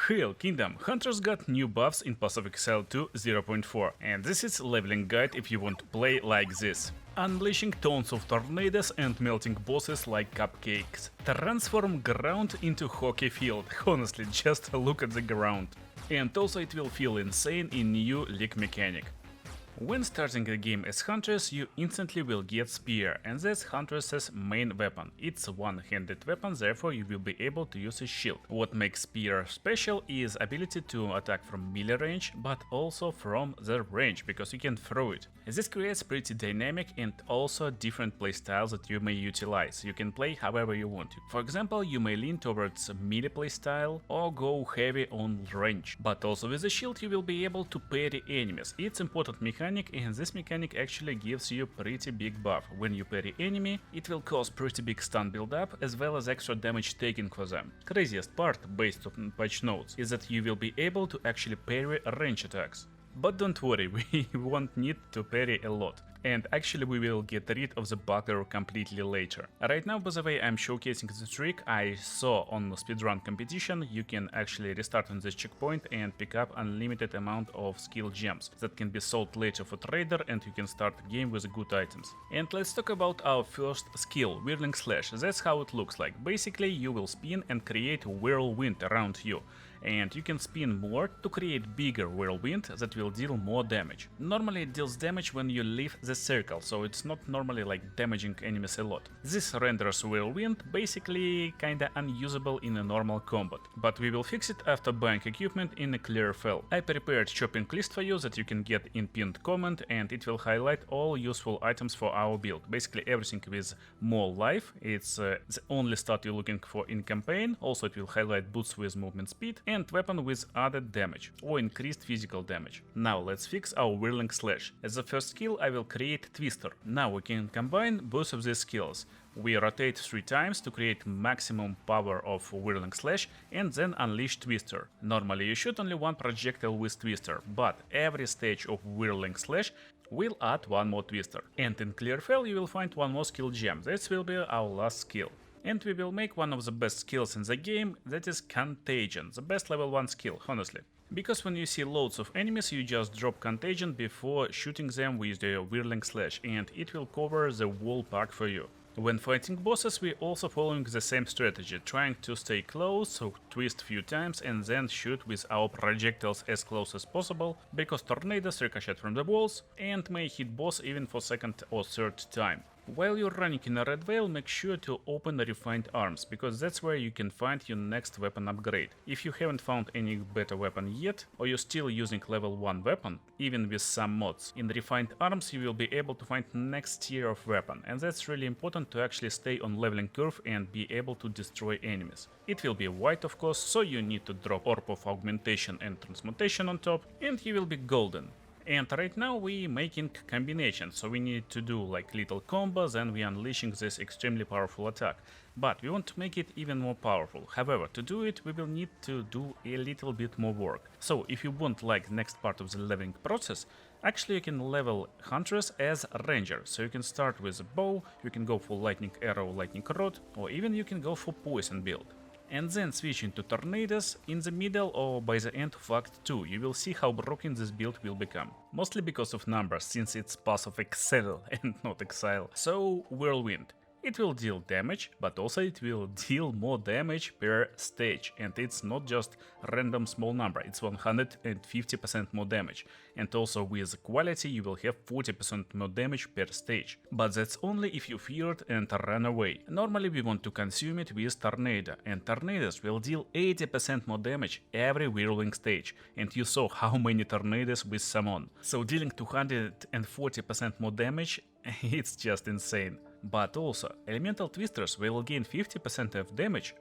Hail Kingdom! Huntress got new buffs in POE2 0.4, and this is leveling guide if you want to play like this. Unleashing tons of tornadoes and melting bosses like cupcakes. Transform ground into hockey field, honestly just look at the ground. And also it will feel insane in new league mechanic. When starting the game as Huntress, you instantly will get Spear, and that's Huntress's main weapon. It's a one-handed weapon, therefore you will be able to use a shield. What makes Spear special is ability to attack from melee range, but also from the range, because you can throw it. This creates pretty dynamic and also different playstyles that you may utilize. You can play however you want to. For example, you may lean towards a melee playstyle or go heavy on range. But also with a shield you will be able to parry enemies. It's important mechanic, and this mechanic actually gives you pretty big buff. When you parry enemy, it will cause pretty big stun build-up as well as extra damage taken for them. Craziest part, based on patch notes, is that you will be able to actually parry range attacks. But don't worry, we won't need to parry a lot. And actually we will get rid of the bugger completely later. Right now, by the way, I'm showcasing the trick I saw on the speedrun competition. You can actually restart on this checkpoint and pick up unlimited amount of skill gems that can be sold later for trader, and you can start the game with good items. And let's talk about our first skill, Whirling Slash. That's how it looks like. Basically you will spin and create a whirlwind around you. And you can spin more to create bigger whirlwind that will deal more damage. Normally it deals damage when you leave the circle, so it's not normally like damaging enemies a lot. This renders whirlwind basically kinda unusable in a normal combat, but we will fix it after buying equipment in a clear file. I prepared shopping list for you that you can get in pinned comment, and it will highlight all useful items for our build. Basically everything with more life, it's the only stat you're looking for in campaign. Also it will highlight boots with movement speed and weapon with added damage or increased physical damage. Now let's fix our Whirling Slash. As the first skill I will create Twister. Now we can combine both of these skills. We rotate 3 times to create maximum power of Whirling Slash and then unleash Twister. Normally you shoot only one projectile with Twister, but every stage of Whirling Slash will add one more Twister. And in clear file you will find one more skill gem. This will be our last skill. And we will make one of the best skills in the game, that is Contagion, the best level 1 skill, honestly. Because when you see loads of enemies, you just drop Contagion before shooting them with the Whirling Slash, and it will cover the whole pack for you. When fighting bosses, we also following the same strategy, trying to stay close, so twist few times and then shoot with our projectiles as close as possible, because tornadoes ricochet from the walls and may hit boss even for second or third time. While you're running in a red veil, make sure to open Refined Arms, because that's where you can find your next weapon upgrade. If you haven't found any better weapon yet, or you're still using level 1 weapon, even with some mods, in Refined Arms you will be able to find next tier of weapon, and that's really important to actually stay on leveling curve and be able to destroy enemies. It will be white of course, so you need to drop Orb of Augmentation and Transmutation on top, and you will be golden. And right now we making combinations, so we need to do like little combos and we unleashing this extremely powerful attack. But we want to make it even more powerful. However, to do it we will need to do a little bit more work. So if you want like next part of the leveling process, actually you can level Huntress as a ranger. So you can start with a bow, you can go for lightning arrow, lightning rod, or even you can go for poison build. And then switch into tornadoes in the middle or by the end of Act 2, you will see how broken this build will become. Mostly because of numbers, since it's path of Excel and not Exile. So Whirlwind. It will deal damage, but also it will deal more damage per stage, and it's not just random small number, it's 150% more damage, and also with quality you will have 40% more damage per stage. But that's only if you fear it and run away. Normally we want to consume it with Tornado, and Tornadoes will deal 80% more damage every whirling stage, and you saw how many Tornadoes with summon. So dealing 240% more damage, it's just insane. But also, elemental twisters will gain 50% of damage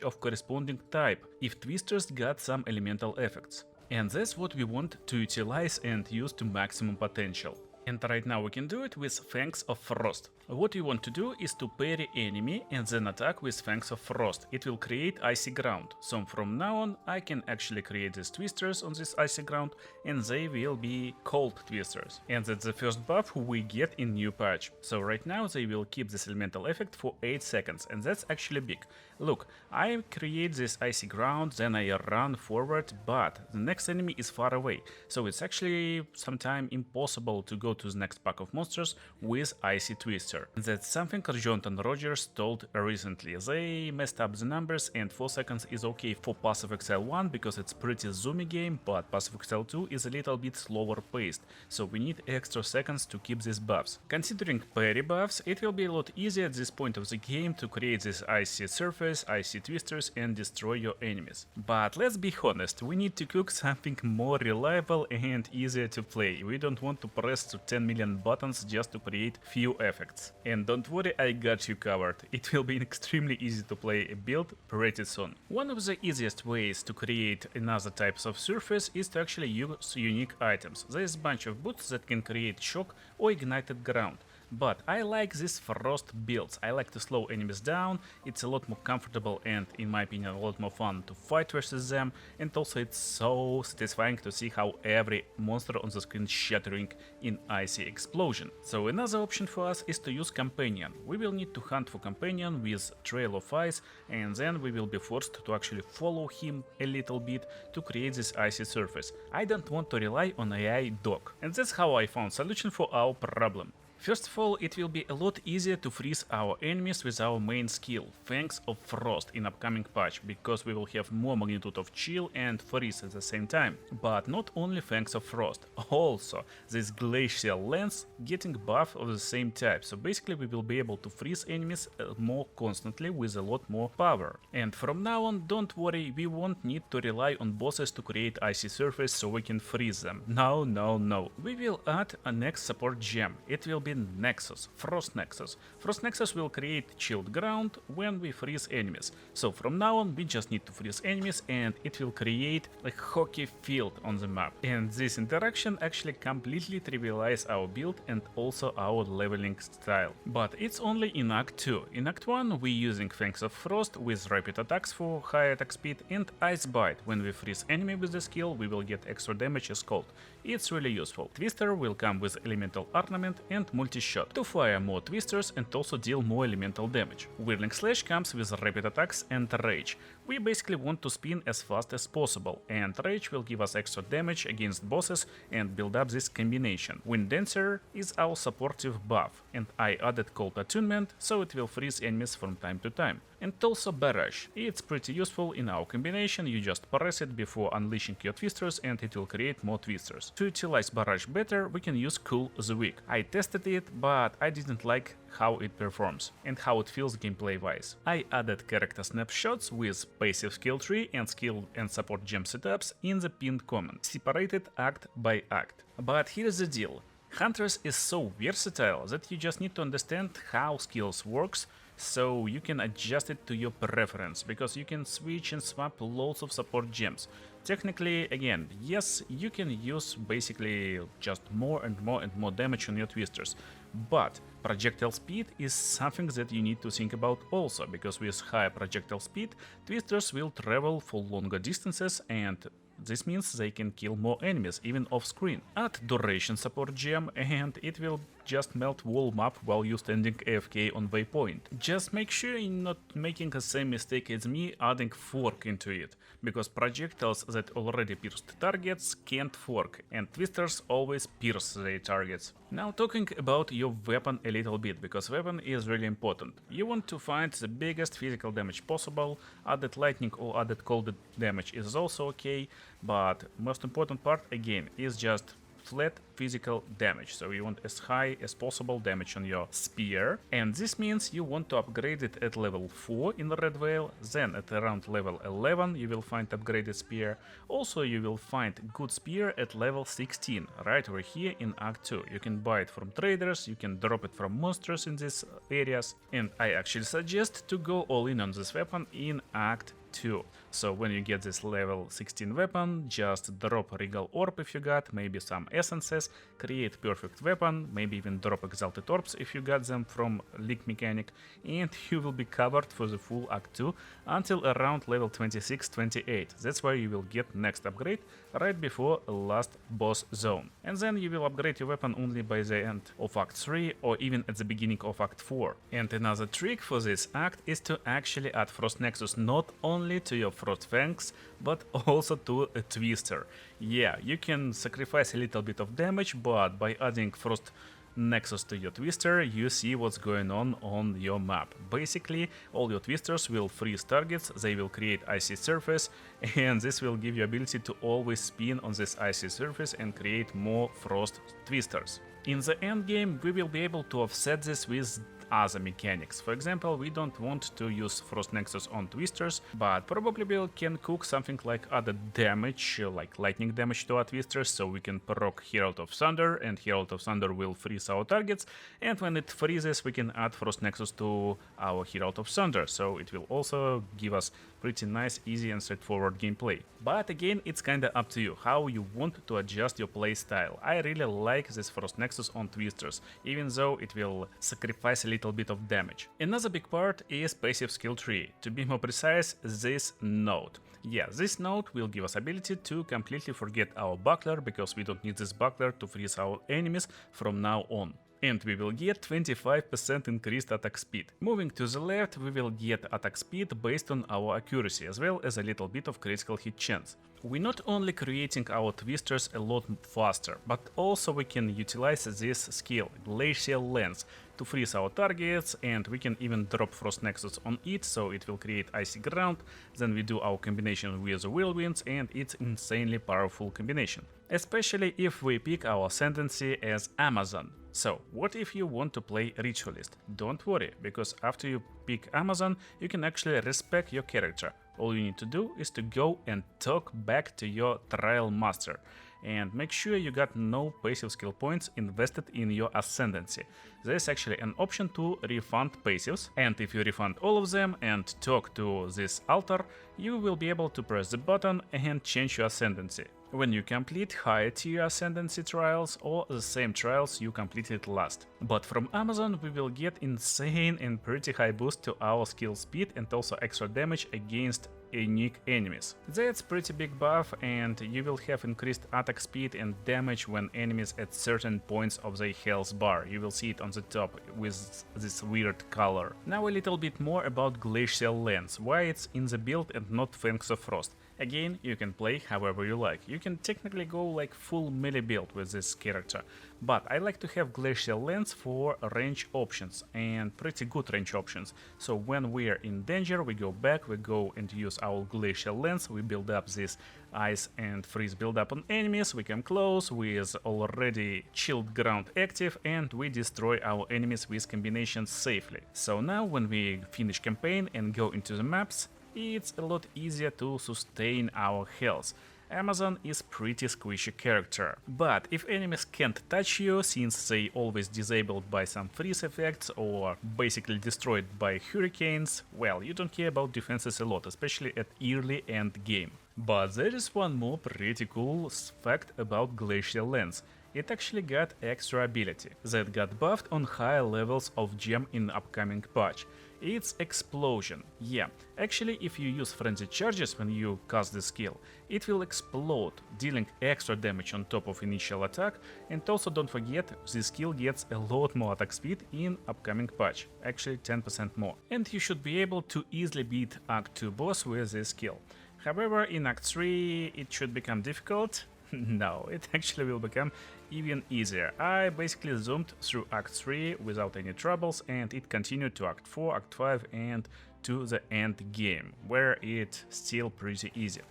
of corresponding type, if twisters got some elemental effects. And that's what we want to utilize and use to maximum potential. And right now we can do it with Fangs of Frost. What you want to do is to parry enemy and then attack with Fangs of Frost. It will create icy ground. So from now on I can actually create these twisters on this icy ground and they will be cold twisters. And that's the first buff we get in new patch. So right now they will keep this elemental effect for 8 seconds and that's actually big. Look, I create this icy ground, then I run forward, but the next enemy is far away. So it's actually sometimes impossible to go to the next pack of monsters with Icy Twister. That's something Jonathan Rogers told recently. They messed up the numbers and 4 seconds is okay for Path of Exile 1 because it's pretty zoomy game, but Path of Exile 2 is a little bit slower paced, so we need extra seconds to keep these buffs. Considering parry buffs, it will be a lot easier at this point of the game to create this icy surface, icy twisters and destroy your enemies. But let's be honest, we need to cook something more reliable and easier to play. We don't want to press 10 million buttons just to create few effects. And don't worry, I got you covered. It will be extremely easy to play a build pretty soon. One of the easiest ways to create another types of surface is to actually use unique items. There's a bunch of boots that can create shock or ignited ground. But I like these frost builds. I like to slow enemies down, it's a lot more comfortable and, in my opinion, a lot more fun to fight versus them, and also it's so satisfying to see how every monster on the screen shattering in icy explosion. So another option for us is to use Companion. We will need to hunt for Companion with Trail of Ice, and then we will be forced to actually follow him a little bit to create this icy surface. I don't want to rely on AI dog, and that's how I found solution for our problem. First of all, it will be a lot easier to freeze our enemies with our main skill, Fangs of Frost, in upcoming patch, because we will have more magnitude of chill and freeze at the same time. But not only Fangs of Frost, also this Glacial Lens getting buff of the same type, so basically we will be able to freeze enemies more constantly with a lot more power. And from now on, don't worry, we won't need to rely on bosses to create icy surface so we can freeze them. No, no, no. We will add a next support gem. It will be Nexus, Frost Nexus. Frost Nexus will create chilled ground when we freeze enemies. So from now on we just need to freeze enemies and it will create a hockey field on the map. And this interaction actually completely trivializes our build and also our leveling style. But it's only in Act 2. In Act 1 we're using Fangs of Frost with rapid attacks for high attack speed and Ice Bite. When we freeze enemy with the skill we will get extra damage as cold. It's really useful. Twister will come with elemental ornament and multi-shot to fire more twisters and also deal more elemental damage. Whirling Slash comes with rapid attacks and rage. We basically want to spin as fast as possible, and rage will give us extra damage against bosses and build up this combination. Wind Dancer is our supportive buff, and I added Cold Attunement so it will freeze enemies from time to time. And also Barrage. It's pretty useful in our combination, you just press it before unleashing your twisters and it will create more twisters. To utilize Barrage better, we can use Cool the Weak. I tested it, but I didn't like how it performs and how it feels gameplay wise. I added character snapshots with passive skill tree and skill and support gem setups in the pinned comment, separated act by act. But here's the deal. Huntress is so versatile that you just need to understand how skills works, so you can adjust it to your preference, because you can switch and swap loads of support gems. Technically, again, yes, you can use basically just more and more damage on your twisters, but projectile speed is something that you need to think about also, because with higher projectile speed, twisters will travel for longer distances and this means they can kill more enemies, even off-screen. Add Duration support gem and it will just melt wall map while you standing AFK on waypoint. Just make sure you're not making the same mistake as me adding fork into it, because projectiles that already pierced targets can't fork, and twisters always pierce their targets. Now talking about your weapon a little bit, because weapon is really important. You want to find the biggest physical damage possible, added lightning or added cold damage is also okay, but most important part again is just flat physical damage, so you want as high as possible damage on your spear, and this means you want to upgrade it at level 4 in the Red Veil, then at around level 11 you will find upgraded spear. Also you will find good spear at level 16, right over here in Act 2. You can buy it from traders, you can drop it from monsters in these areas, and I actually suggest to go all in on this weapon in Act 2. So when you get this level 16 weapon, just drop Regal Orb if you got, maybe some essences, create perfect weapon, maybe even drop Exalted Orbs if you got them from League Mechanic, and you will be covered for the full Act 2 until around level 26-28. That's where you will get next upgrade, right before last boss zone. And then you will upgrade your weapon only by the end of Act 3 or even at the beginning of Act 4. And another trick for this act is to actually add Frost Nexus not only to your Frost Fangs, but also to a Twister. Yeah, you can sacrifice a little bit of damage, but by adding Frost Nexus to your Twister, you see what's going on your map. Basically, all your Twisters will freeze targets, they will create icy surface, and this will give you ability to always spin on this icy surface and create more Frost Twisters. In the end game, we will be able to offset this with other mechanics. For example, we don't want to use Frost Nexus on Twisters, but probably we can cook something like other damage, like lightning damage to our Twisters, so we can proc Herald of Thunder, and Herald of Thunder will freeze our targets, and when it freezes we can add Frost Nexus to our Herald of Thunder, so it will also give us pretty nice, easy and straightforward gameplay. But again, it's kinda up to you, how you want to adjust your playstyle. I really like this Frost Nexus on Twisters, even though it will sacrifice a little bit of damage. Another big part is passive skill tree, to be more precise, this node. Yeah, this node will give us ability to completely forget our buckler, because we don't need this buckler to freeze our enemies from now on. And we will get 25% increased attack speed. Moving to the left, we will get attack speed based on our accuracy, as well as a little bit of critical hit chance. We're not only creating our Twisters a lot faster, but also we can utilize this skill, Glacial Lens, to freeze our targets, and we can even drop Frost Nexus on it, so it will create icy ground. Then we do our combination with the Whirlwinds, and it's insanely powerful combination. Especially if we pick our ascendancy as Amazon. So, what if you want to play Ritualist? Don't worry, because after you pick Amazon, you can actually respec your character. All you need to do is to go and talk back to your Trial Master. And make sure you got no passive skill points invested in your Ascendancy. There's actually an option to refund passives, and if you refund all of them and talk to this altar, you will be able to press the button and change your Ascendancy when you complete higher tier Ascendancy trials or the same trials you completed last. But from Amazon we will get insane and pretty high boost to our skill speed and also extra damage against unique enemies. That's pretty big buff, and you will have increased attack speed and damage when enemies at certain points of the health bar. You will see it on the top with this weird color. Now a little bit more about Glacial Lens, why it's in the build and not Fangs of Frost. Again, you can play however you like. You can technically go like full melee build with this character, but I like to have Glacial Lens for range options, and pretty good range options. So when we're in danger, we go back, we go and use our Glacial Lens, we build up this ice and freeze build up on enemies, we come close with already chilled ground active, and we destroy our enemies with combinations safely. So now when we finish campaign and go into the maps, it's a lot easier to sustain our health. Amazon is pretty squishy character, but if enemies can't touch you, since they always disabled by some freeze effects or basically destroyed by hurricanes, well, you don't care about defenses a lot, especially at early end game. But there is one more pretty cool fact about Glacial Lens. It actually got extra ability that got buffed on higher levels of gem in upcoming patch. It's Explosion. Yeah, actually if you use frenzied charges when you cast the skill, it will explode, dealing extra damage on top of initial attack, and also don't forget, this skill gets a lot more attack speed in upcoming patch, actually 10% more. And you should be able to easily beat Act 2 boss with this skill. However, in Act 3 it should become difficult. No, it actually will become even easier. I basically zoomed through Act 3 without any troubles, and it continued to Act 4, Act 5 and to the end game, where it's still pretty easy.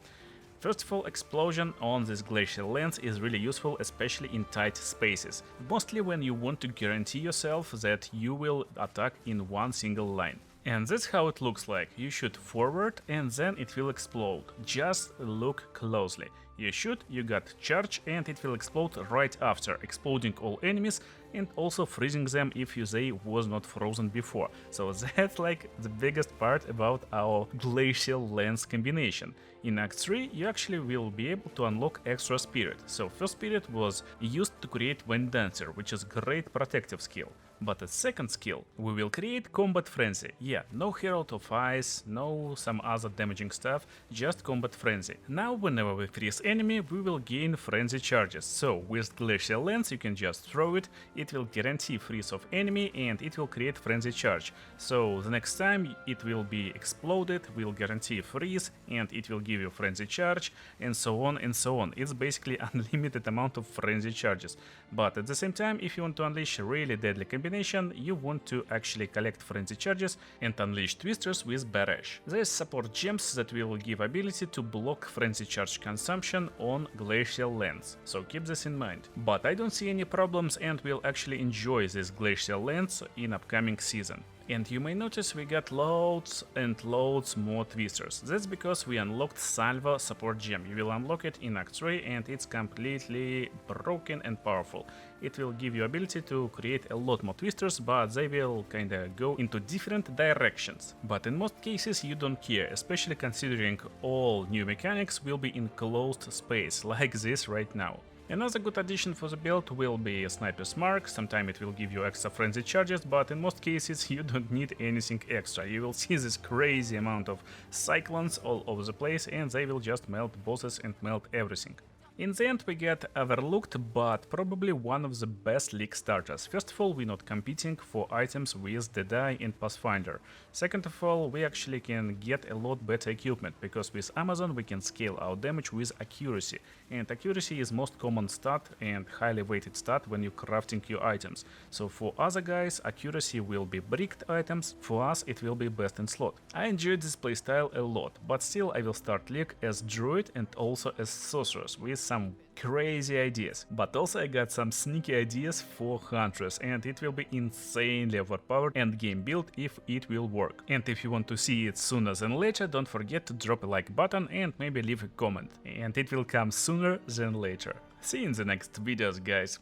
First of all, Explosion on this Glacial Lens is really useful, especially in tight spaces, mostly when you want to guarantee yourself that you will attack in one single line. And that's how it looks like. You shoot forward and then it will explode. Just look closely. You shoot, you got charge, and it will explode right after, exploding all enemies and also freezing them if they was not frozen before. So that's like the biggest part about our glacial lens combination. In Act 3 you actually will be able to unlock extra spirit. So first spirit was used to create Wind Dancer, which is great protective skill. But as second skill, we will create Combat Frenzy. Yeah, no Herald of Ice, no some other damaging stuff, just Combat Frenzy. Now whenever we freeze enemy, we will gain Frenzy charges. So with Glacial Lens you can just throw it will guarantee freeze of enemy and it will create Frenzy charge. So the next time it will be exploded, will guarantee freeze and it will give you Frenzy charge and so on and so on. It's basically unlimited amount of Frenzy charges. But at the same time, if you want to unleash a really deadly combination, you want to actually collect Frenzy charges and unleash Twisters with Barrage. There's support gems that will give ability to block Frenzy charge consumption on Glacial Lens, so keep this in mind. But I don't see any problems and will actually enjoy this Glacial Lens in upcoming season. And you may notice we got loads and loads more Twisters. That's because we unlocked Salva support gem. You will unlock it in Act 3 and it's completely broken and powerful. It will give you ability to create a lot more Twisters, but they will kinda go into different directions. But in most cases you don't care, especially considering all new mechanics will be in closed space, like this right now. Another good addition for the build will be Sniper's Mark. Sometimes it will give you extra frenzy charges, but in most cases you don't need anything extra. You will see this crazy amount of cyclones all over the place and they will just melt bosses and melt everything. In the end we get overlooked, but probably one of the best league starters. First of all, we're not competing for items with Deadeye and Pathfinder. Second of all, we actually can get a lot better equipment, because with Amazon we can scale our damage with accuracy. And accuracy is most common stat and highly weighted stat when you're crafting your items. So for other guys, accuracy will be bricked items, for us it will be best in slot. I enjoyed this playstyle a lot, but still I will start league as Druid and also as Sorceress with some crazy ideas. But also I got some sneaky ideas for Huntress and it will be insanely overpowered endgame build if it will work. And if you want to see it sooner than later, don't forget to drop a like button and maybe leave a comment. And it will come sooner than later. See you in the next videos, guys.